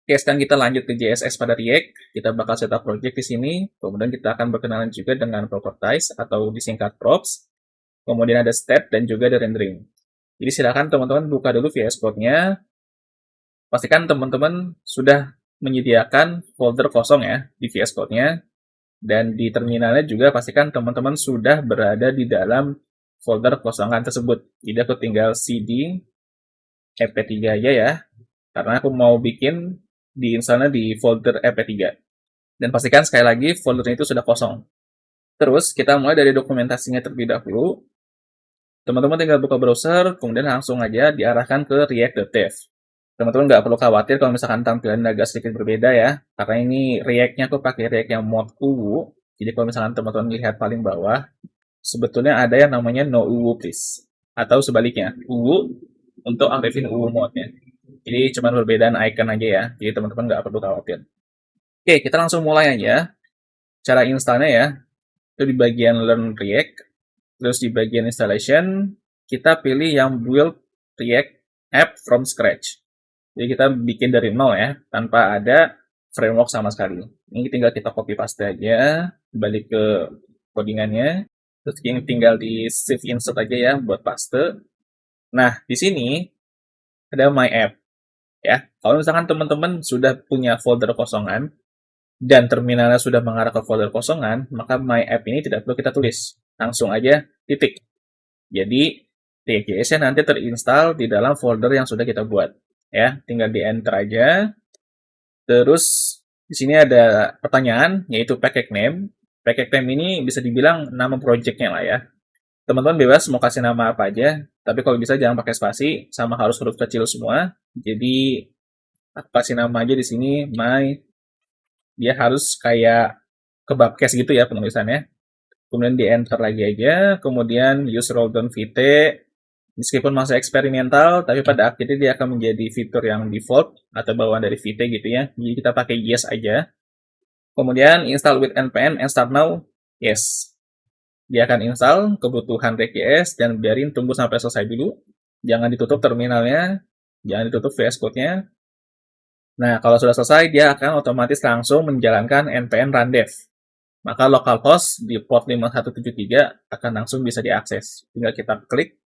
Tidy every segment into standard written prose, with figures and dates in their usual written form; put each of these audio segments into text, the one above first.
Oke, sekarang kita lanjut ke JSX pada React. Kita bakal setup project di sini. Kemudian kita akan berkenalan juga dengan properties atau disingkat props. Kemudian ada state dan juga ada rendering. Jadi silakan teman-teman buka dulu VS Code-nya. Pastikan teman-teman sudah menyediakan folder kosong ya di VS Code-nya. Dan di terminalnya juga pastikan teman-teman sudah berada di dalam folder kosongan tersebut. Jadi aku tinggal cd ep3 aja ya. Karena aku mau bikin diinstalnya di folder ep3. Dan pastikan sekali lagi foldernya itu sudah kosong. Terus kita mulai dari dokumentasinya terlebih dahulu. Teman-teman tinggal buka browser, kemudian langsung aja diarahkan ke react.dev. Teman-teman nggak perlu khawatir kalau misalkan tampilan agak sedikit berbeda ya, karena ini React-nya aku pakai React yang mod UWU. Jadi kalau misalkan teman-teman lihat paling bawah, sebetulnya ada yang namanya no UWU please. Atau sebaliknya, UWU untuk aktifin UWU mode-nya. Jadi cuma perbedaan icon aja ya, jadi teman-teman nggak perlu khawatir. Oke, kita langsung mulai aja. Cara installnya ya, itu di bagian Learn React, terus di bagian Installation, kita pilih yang Build React App from Scratch. Jadi kita bikin dari nol ya, tanpa ada framework sama sekali. Ini tinggal kita copy paste aja, balik ke codingannya, terus ini tinggal di save insert aja ya buat paste. Nah, di sini ada My App. Ya, kalau misalkan teman-teman sudah punya folder kosongan, dan terminalnya sudah mengarah ke folder kosongan, maka my app ini tidak perlu kita tulis. Langsung aja titik. Jadi, React.js-nya nanti terinstall di dalam folder yang sudah kita buat. Ya, tinggal di enter aja. Terus, di sini ada pertanyaan, yaitu package name. Package name ini bisa dibilang nama project-nya lah ya. Teman-teman bebas mau kasih nama apa aja, tapi kalau bisa jangan pakai spasi, sama harus huruf kecil semua. Jadi, aku kasih nama aja di sini, dia harus kayak kebabcast gitu ya penulisannya. Kemudian di enter lagi aja, kemudian use rolldown vt, meskipun masih eksperimental, tapi pada akhirnya dia akan menjadi fitur yang default atau bawaan dari vt gitu ya. Jadi kita pakai yes aja. Kemudian install with npm and start now, yes. Dia akan install kebutuhan React.js dan biarin tunggu sampai selesai dulu. Jangan ditutup terminalnya, jangan ditutup VS Code-nya. Nah, kalau sudah selesai, dia akan otomatis langsung menjalankan npm run dev. Maka localhost di port 5173 akan langsung bisa diakses. Tinggal kita klik.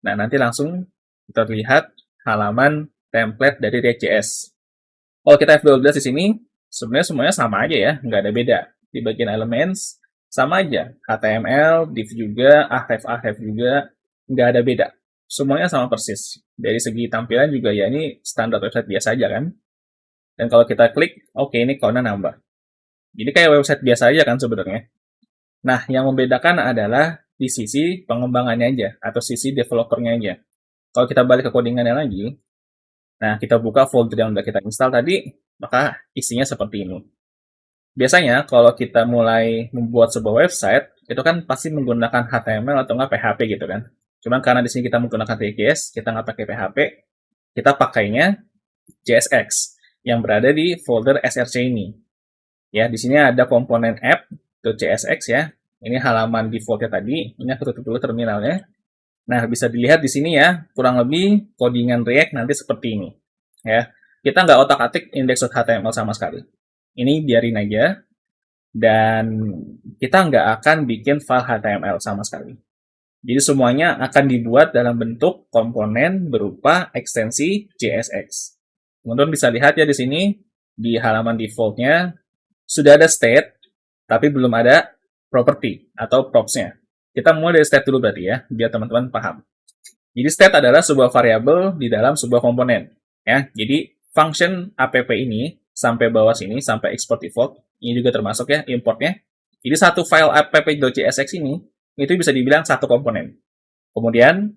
Nah, nanti langsung terlihat halaman template dari React.js. Kalau kita F12 di sini, sebenarnya semuanya sama aja ya, nggak ada beda. Di bagian elements, sama aja. HTML, div juga, ahref juga, nggak ada beda. Semuanya sama persis. Dari segi tampilan juga ya ini standar website biasa aja kan. Dan kalau kita klik, oke ini count-nya nambah. Jadi kayak website biasa aja kan sebenarnya. Nah, yang membedakan adalah di sisi pengembangannya aja, atau sisi developernya aja. Kalau kita balik ke codingannya lagi, nah kita buka folder yang udah kita install tadi, maka isinya seperti ini. Biasanya kalau kita mulai membuat sebuah website, itu kan pasti menggunakan HTML atau nggak PHP gitu kan. Cuman karena di sini kita menggunakan React.js, kita nggak pakai PHP, kita pakainya JSX yang berada di folder src ini. Ya, di sini ada komponen app.csx ya. Ini halaman defaultnya tadi. Ini aku tutup dulu terminalnya. Nah, bisa dilihat di sini ya, kurang lebih codingan React nanti seperti ini. Ya, kita nggak otak-atik index.html sama sekali. Ini biarin aja. Dan kita nggak akan bikin file HTML sama sekali. Jadi semuanya akan dibuat dalam bentuk komponen berupa ekstensi JSX. Teman-teman bisa lihat ya di sini, di halaman defaultnya, sudah ada state, tapi belum ada property atau props-nya. Kita mulai dari state dulu berarti ya, biar teman-teman paham. Jadi state adalah sebuah variabel di dalam sebuah komponen. Ya, jadi function app ini sampai bawah sini, sampai export default, ini juga termasuk ya importnya. Jadi satu file app.jsx ini, itu bisa dibilang satu komponen. Kemudian,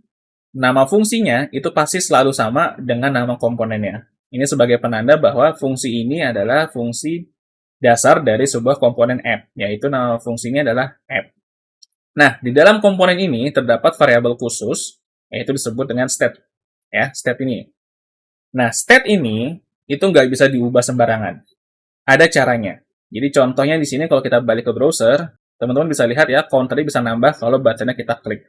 nama fungsinya itu pasti selalu sama dengan nama komponennya. Ini sebagai penanda bahwa fungsi ini adalah fungsi dasar dari sebuah komponen app, yaitu nama fungsinya adalah app. Nah, di dalam komponen ini terdapat variabel khusus, yaitu disebut dengan state. Ya, state ini. Nah, state ini itu nggak bisa diubah sembarangan. Ada caranya. Jadi contohnya di sini kalau kita balik ke browser, teman-teman bisa lihat ya, counter bisa nambah kalau buttonnya kita klik.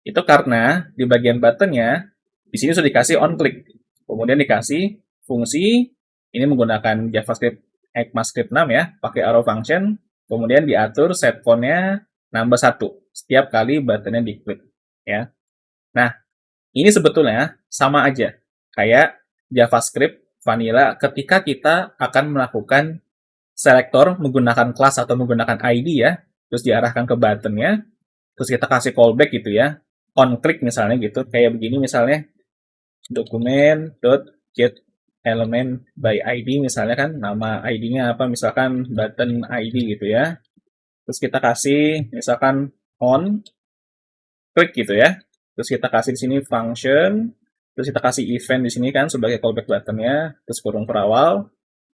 Itu karena di bagian buttonnya, di sini sudah dikasih on click. Kemudian dikasih fungsi Ini menggunakan JavaScript ECMAScript 6 ya, pakai arrow function, kemudian diatur setCount-nya nambah 1 setiap kali buttonnya diklik ya. Nah, ini sebetulnya sama aja kayak JavaScript vanilla ketika kita akan melakukan selektor menggunakan kelas atau menggunakan ID ya, terus diarahkan ke buttonnya, terus kita kasih callback gitu ya, on click misalnya gitu, kayak begini misalnya, document.get element by ID misalnya kan, nama ID-nya apa, misalkan button ID gitu ya, terus kita kasih misalkan on click gitu ya, terus kita kasih di sini function, terus kita kasih event di sini kan sebagai callback buttonnya, terus kurung perawal,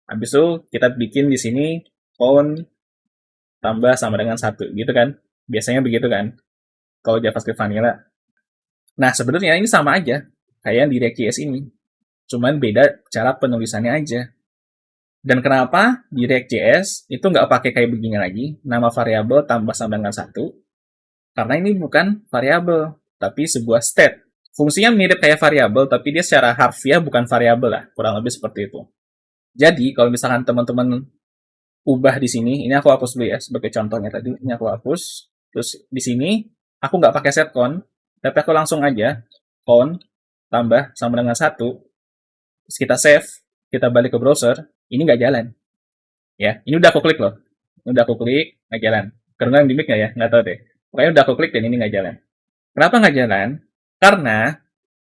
habis itu kita bikin di sini on tambah sama dengan 1 gitu kan, biasanya begitu kan kalau JavaScript vanilla. Nah sebenarnya ini sama aja kayak di React.js ini, cuman beda cara penulisannya aja. Dan kenapa di React.js itu nggak pakai kayak begini lagi, nama variabel tambah sama dengan 1? Karena ini bukan variabel, tapi sebuah state. Fungsinya mirip kayak variabel, tapi dia secara harfiah bukan variabel lah, kurang lebih seperti itu. Jadi, kalau misalkan teman-teman ubah di sini, ini aku hapus dulu ya, sebagai contohnya tadi, ini aku hapus. Terus di sini, aku nggak pakai setCount, tapi aku langsung aja, count tambah sama dengan 1, terus kita save, kita balik ke browser, ini nggak jalan. Ya, ini udah aku klik loh. Ini udah aku klik, nggak jalan. Karena yang di mic nggak ya? Nggak tahu deh. Pokoknya udah aku klik dan ini nggak jalan. Kenapa nggak jalan? Karena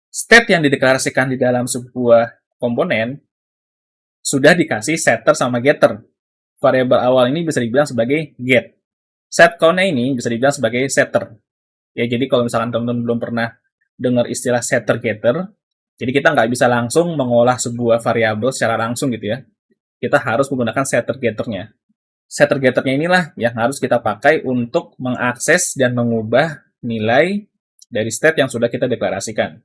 state yang dideklarasikan di dalam sebuah komponen sudah dikasih setter sama getter. Variabel awal ini bisa dibilang sebagai get. SetCount-nya ini bisa dibilang sebagai setter. Ya, jadi kalau misalkan teman-teman belum pernah dengar istilah setter getter, jadi kita nggak bisa langsung mengolah sebuah variabel secara langsung gitu ya. Kita harus menggunakan setter getternya. Setter getternya inilah yang harus kita pakai untuk mengakses dan mengubah nilai dari state yang sudah kita deklarasikan.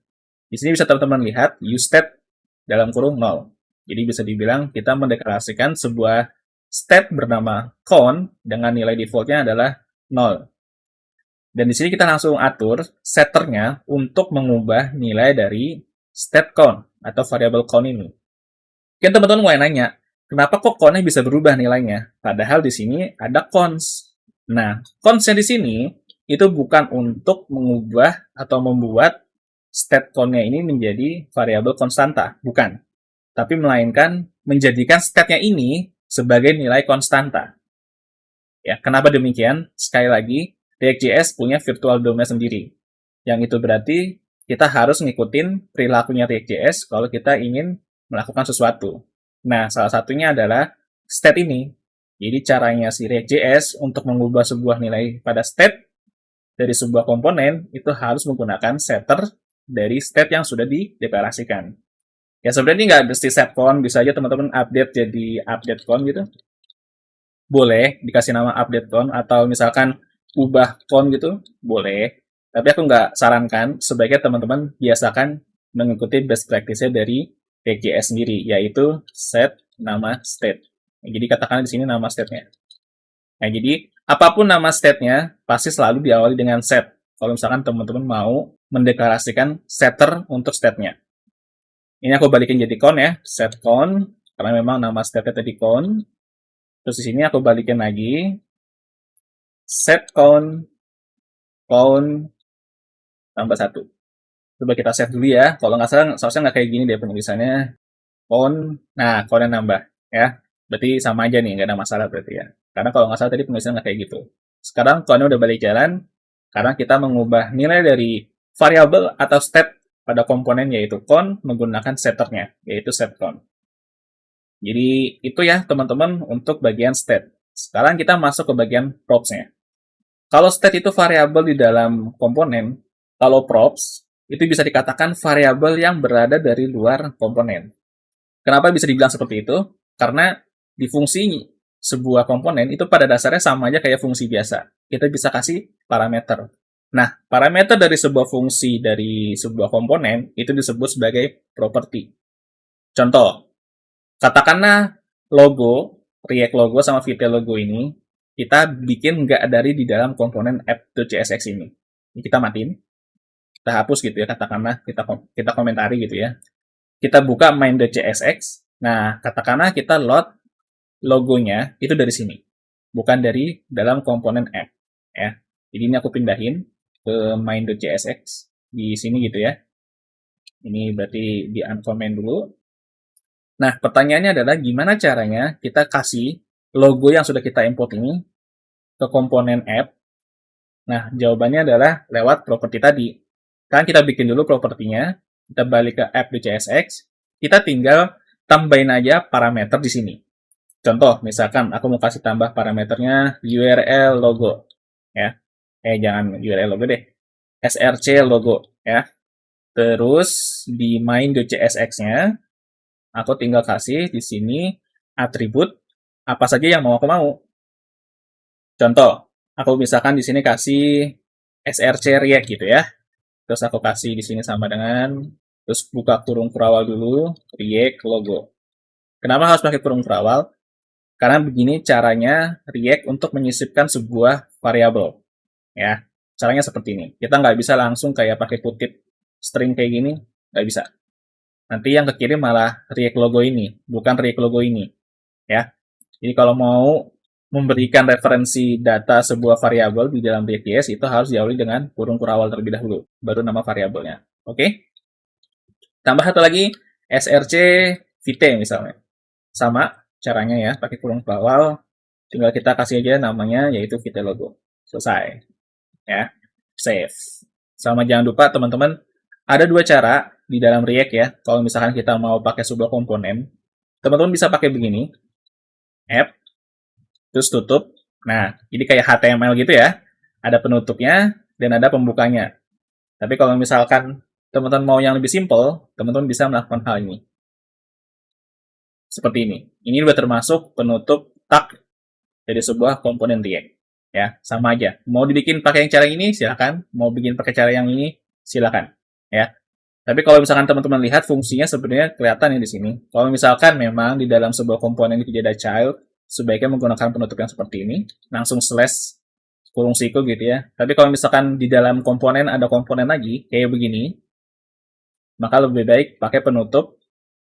Di sini bisa teman-teman lihat useState dalam kurung 0. Jadi bisa dibilang kita mendeklarasikan sebuah state bernama count dengan nilai defaultnya adalah 0. Dan di sini kita langsung atur setternya untuk mengubah nilai dari state count atau variable count ini. Mungkin teman-teman mau nanya, kenapa kok count-nya bisa berubah nilainya? Padahal di sini ada cons. Nah, cons-nya di sini itu bukan untuk mengubah atau membuat state count-nya ini menjadi variabel konstanta, bukan. Tapi melainkan menjadikan state-nya ini sebagai nilai konstanta. Ya, kenapa demikian? Sekali lagi, React.js punya virtual DOM-nya sendiri. Yang itu berarti kita harus ngikutin perilakunya React.js kalau kita ingin melakukan sesuatu. Nah, salah satunya adalah state ini. Jadi caranya si React.js untuk mengubah sebuah nilai pada state dari sebuah komponen itu harus menggunakan setter dari state yang sudah dideklarasikan. Ya sebenarnya nggak mesti set count, bisa aja teman-teman update jadi update count gitu. Boleh dikasih nama update count atau misalkan ubah count gitu, boleh. Tapi aku nggak sarankan, sebaiknya teman-teman biasakan mengikuti best practice-nya dari React.js sendiri, yaitu set nama state. Jadi katakan di sini nama state-nya. Nah, jadi apapun nama state-nya pasti selalu diawali dengan set. Kalau misalkan teman-teman mau mendeklarasikan setter untuk state-nya. Ini aku balikin jadi count ya, set count, karena memang nama state-nya tadi count. Terus di sini aku balikin lagi, set count tambah 1. Coba kita save dulu ya, kalau nggak salah seharusnya nggak kayak gini deh penulisannya. Count, nah count-nya nambah ya, berarti sama aja nih, nggak ada masalah berarti ya. Karena kalau nggak salah tadi penulisannya nggak kayak gitu. Sekarang count-nya udah balik jalan, karena kita mengubah nilai dari variabel atau state pada komponen yaitu count menggunakan setternya, yaitu setCount. Jadi itu ya teman-teman untuk bagian state. Sekarang kita masuk ke bagian props-nya. Kalau state itu variabel di dalam komponen, kalau props itu bisa dikatakan variabel yang berada dari luar komponen. Kenapa bisa dibilang seperti itu? Karena di fungsi sebuah komponen itu pada dasarnya sama aja kayak fungsi biasa. Kita bisa kasih parameter. Nah, parameter dari sebuah fungsi dari sebuah komponen itu disebut sebagai property. Contoh, katakanlah logo, React logo sama Vite logo ini, kita bikin nggak dari di dalam komponen app.csx ini. Ini kita matiin, kita hapus gitu ya, katakanlah kita komentari gitu ya. Kita buka main.csx, Nah, katakanlah kita load logonya itu dari sini, bukan dari dalam komponen app. Ya. Jadi ini aku pindahin ke main.jsx di sini gitu ya. Ini berarti di uncomment dulu. Nah, pertanyaannya adalah gimana caranya kita kasih logo yang sudah kita import ini ke komponen app. Nah, jawabannya adalah lewat properti tadi. Kan kita bikin dulu propertinya, kita balik ke app.csx, kita tinggal tambahin aja parameter di sini. Contoh, misalkan aku mau kasih tambah parameternya URL logo, ya. Jangan URL logo deh, src logo, ya. Terus di main.csx-nya, aku tinggal kasih di sini atribut apa saja yang mau aku mau. Contoh, aku misalkan di sini kasih src react gitu ya. Terus aku kasih di sini sama dengan, terus buka kurung kurawal dulu, react logo. Kenapa harus pakai kurung kurawal? Karena begini caranya React untuk menyisipkan sebuah variabel. Ya, caranya seperti ini. Kita nggak bisa langsung kayak pakai kutip string kayak gini, nggak bisa. Nanti yang kekirim malah React logo ini, bukan React logo ini. Ya, jadi kalau mau memberikan referensi data sebuah variabel di dalam React.js itu harus diawali dengan kurung kurawal terlebih dahulu, baru nama variabelnya. Oke? Tambah satu lagi, src vt misalnya. Sama caranya ya, pakai kurung kurawal, tinggal kita kasih aja namanya yaitu vt logo. Selesai. Ya, save. Sama jangan lupa teman-teman, ada dua cara di dalam React ya. Kalau misalkan kita mau pakai sebuah komponen, teman-teman bisa pakai begini, app, terus tutup. Nah, jadi kayak HTML gitu ya. Ada penutupnya dan ada pembukanya. Tapi kalau misalkan teman-teman mau yang lebih simple, teman-teman bisa melakukan hal ini. Seperti ini. Ini sudah termasuk penutup tag dari sebuah komponen React. Ya, sama aja. Mau dibikin pakai yang cara ini, silakan. Mau bikin pakai cara yang ini, silakan. Ya. Tapi kalau misalkan teman-teman lihat fungsinya sebenarnya kelihatan ya di sini. Kalau misalkan memang di dalam sebuah komponen itu tidak ada child, sebaiknya menggunakan penutup yang seperti ini, langsung slash kurung siku gitu ya. Tapi kalau misalkan di dalam komponen ada komponen lagi kayak begini, maka lebih baik pakai penutup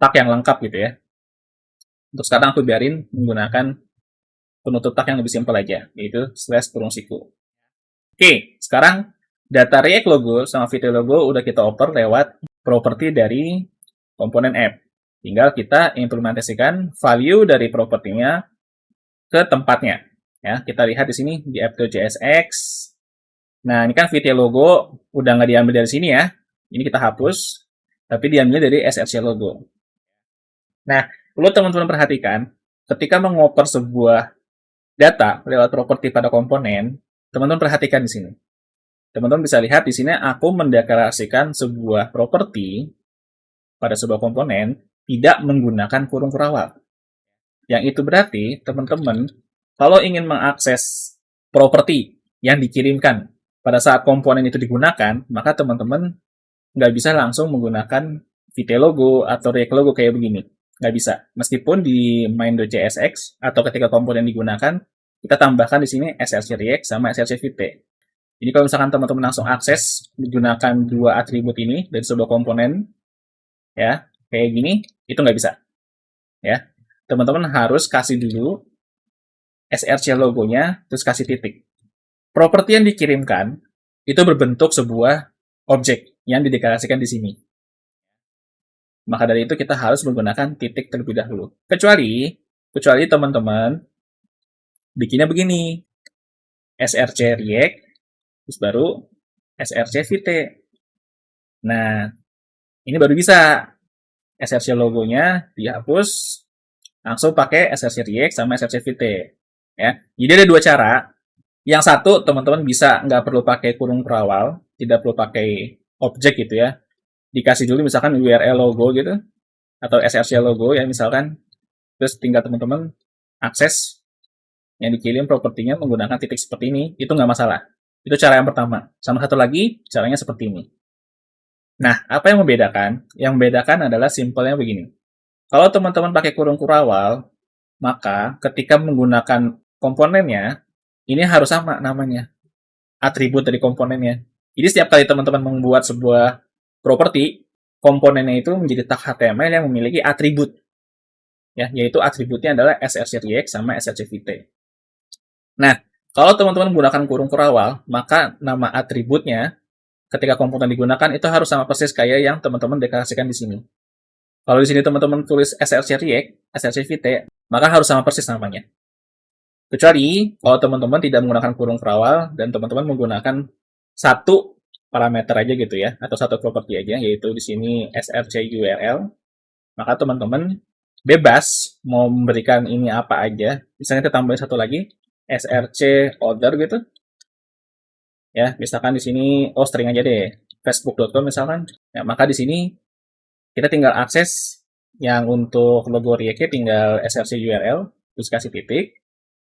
tag yang lengkap gitu ya. Untuk sekarang aku biarin menggunakan penutup tag yang lebih simpel aja, yaitu slash kurung siku. Oke, sekarang data React logo sama Vite logo udah kita oper lewat properti dari komponen app. Tinggal kita implementasikan value dari propertinya ke tempatnya. Ya, kita lihat di sini di app.jsx. Nah, ini kan Vite logo udah nggak diambil dari sini ya. Ini kita hapus, tapi diambil dari src logo. Nah, perlu teman-teman perhatikan, ketika mengoper sebuah data lewat properti pada komponen, teman-teman perhatikan di sini. Teman-teman bisa lihat di sini aku mendeklarasikan sebuah properti pada sebuah komponen tidak menggunakan kurung kurawal. Yang itu berarti teman-teman kalau ingin mengakses properti yang dikirimkan pada saat komponen itu digunakan, maka teman-teman nggak bisa langsung menggunakan Vite logo atau React logo kayak begini. Nggak bisa. Meskipun di main.jsx atau ketika komponen digunakan, kita tambahkan di sini src React sama src Vite. Jadi kalau misalkan teman-teman langsung akses menggunakan dua atribut ini dari sebuah komponen, ya kayak gini, itu nggak bisa. Ya, teman-teman harus kasih dulu src logonya, terus kasih titik. Properti yang dikirimkan itu berbentuk sebuah objek yang dideklarasikan di sini. Maka dari itu kita harus menggunakan titik terlebih dahulu. Kecuali teman-teman bikinnya begini, src React, terus baru src Vite. Nah, ini baru bisa src logonya dihapus, langsung pakai src React sama src Vite. Ya, jadi ada dua cara. Yang satu, teman-teman bisa nggak perlu pakai kurung kurawal, tidak perlu pakai objek gitu ya. Dikasih dulu misalkan URL logo gitu, atau src logo ya misalkan, terus tinggal teman-teman akses yang dikirim propertinya menggunakan titik seperti ini, itu nggak masalah. Itu cara yang pertama. Sama satu lagi, caranya seperti ini. Nah, apa yang membedakan? Yang membedakan adalah simpelnya begini. Kalau teman-teman pakai kurung kurawal, maka ketika menggunakan komponennya, ini harus sama namanya. Atribut dari komponennya. Jadi setiap kali teman-teman membuat sebuah properti, komponennya itu menjadi tag HTML yang memiliki atribut. ya, yaitu atributnya adalah src react sama src vt. Nah, kalau teman-teman menggunakan kurung kurawal, maka nama atributnya ketika komponen digunakan itu harus sama persis kayak yang teman-teman deklarasikan di sini. Kalau di sini teman-teman tulis src react, src vt, maka harus sama persis namanya. Kecuali kalau teman-teman tidak menggunakan kurung kurawal dan teman-teman menggunakan satu parameter aja gitu ya, atau satu properti aja, yaitu di sini src url, maka teman-teman bebas mau memberikan ini apa aja. Misalnya kita tambahin satu lagi, src order gitu. Ya, misalkan di sini string aja deh, facebook.com misalkan. Ya, maka di sini kita tinggal akses yang untuk logo React tinggal src url, terus kasih titik,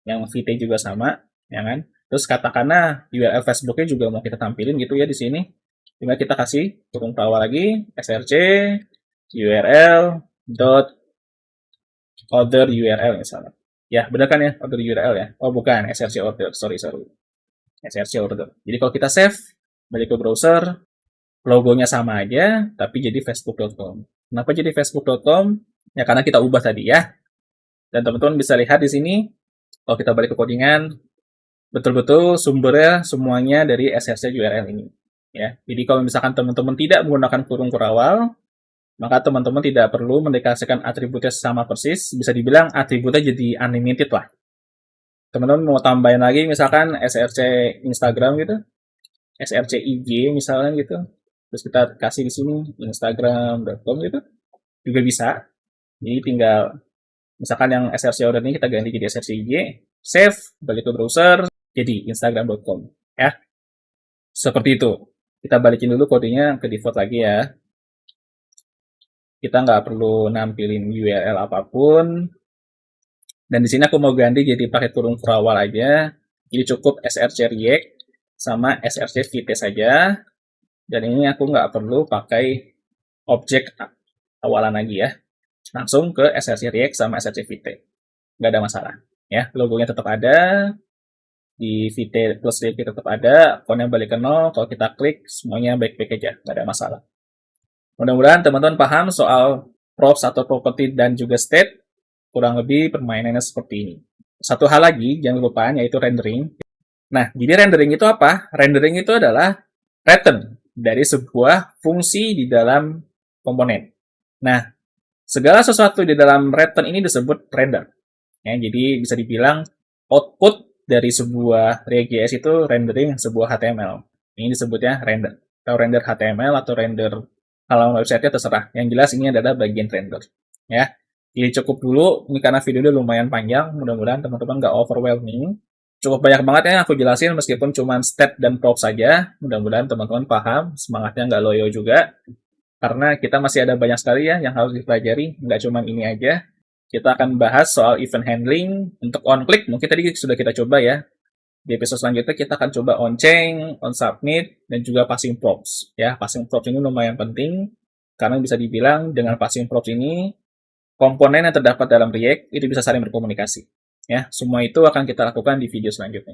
yang vt juga sama, ya kan? Terus katakanlah URL Facebooknya juga mau kita tampilin gitu ya di sini. Tinggal kita kasih kurung kurawal lagi, src url dot order URL misalnya. Ya, benar kan ya order URL ya? Oh, bukan, src order, sorry. src order. Jadi kalau kita save, balik ke browser, logonya sama aja, tapi jadi facebook.com. Kenapa jadi facebook.com? Ya karena kita ubah tadi ya. Dan teman-teman bisa lihat di sini, kalau kita balik ke codingan, betul-betul sumbernya semuanya dari src URL ini. Ya, jadi kalau misalkan teman-teman tidak menggunakan kurung kurawal, maka teman-teman tidak perlu mendeklarasikan atributnya sama persis. Bisa dibilang atributnya jadi unlimited lah. Teman-teman mau tambahin lagi misalkan src Instagram gitu, src IG misalnya gitu, terus kita kasih di sini instagram.com gitu, juga bisa. Jadi tinggal misalkan yang src order ini kita ganti jadi src IG, save, balik ke browser, jadi instagram.com ya. Seperti itu. Kita balikin dulu kodenya ke default lagi ya. Kita nggak perlu nampilin URL apapun. Dan di sini aku mau ganti jadi pakai kurung kurawal aja. Jadi cukup src react sama src vt saja. Dan ini aku nggak perlu pakai objek awalan lagi ya. Langsung ke src react sama src vt. Nggak ada masalah. Ya, logonya tetap ada. Di vt plus react tetap ada. Akunnya balik ke 0. Kalau kita klik, semuanya baik-baik aja. Nggak ada masalah. Mudah-mudahan teman-teman paham soal props atau property dan juga state. Kurang lebih permainannya seperti ini. Satu hal lagi, jangan lupa, yaitu rendering. Nah, jadi rendering itu apa? Rendering itu adalah return dari sebuah fungsi di dalam komponen. Nah, segala sesuatu di dalam return ini disebut render. Ya, jadi bisa dibilang output dari sebuah React.js itu rendering sebuah HTML. Ini disebutnya render. Atau render HTML atau render halaman website-nya terserah. Yang jelas ini adalah bagian render. Ya, jadi cukup dulu. Ini karena videonya lumayan panjang. Mudah-mudahan teman-teman nggak overwhelming. Cukup banyak banget ya yang aku jelasin meskipun cuma step dan prop saja. Mudah-mudahan teman-teman paham. Semangatnya nggak loyo juga. Karena kita masih ada banyak sekali ya yang harus dipelajari. Nggak cuma ini aja. Kita akan bahas soal event handling. Untuk on-click mungkin tadi sudah kita coba ya. Di episode selanjutnya kita akan coba on-chain, on-submit, dan juga passing props. Ya, passing props ini lumayan penting. Karena bisa dibilang dengan passing props ini, komponen yang terdapat dalam React itu bisa saling berkomunikasi. Ya, semua itu akan kita lakukan di video selanjutnya.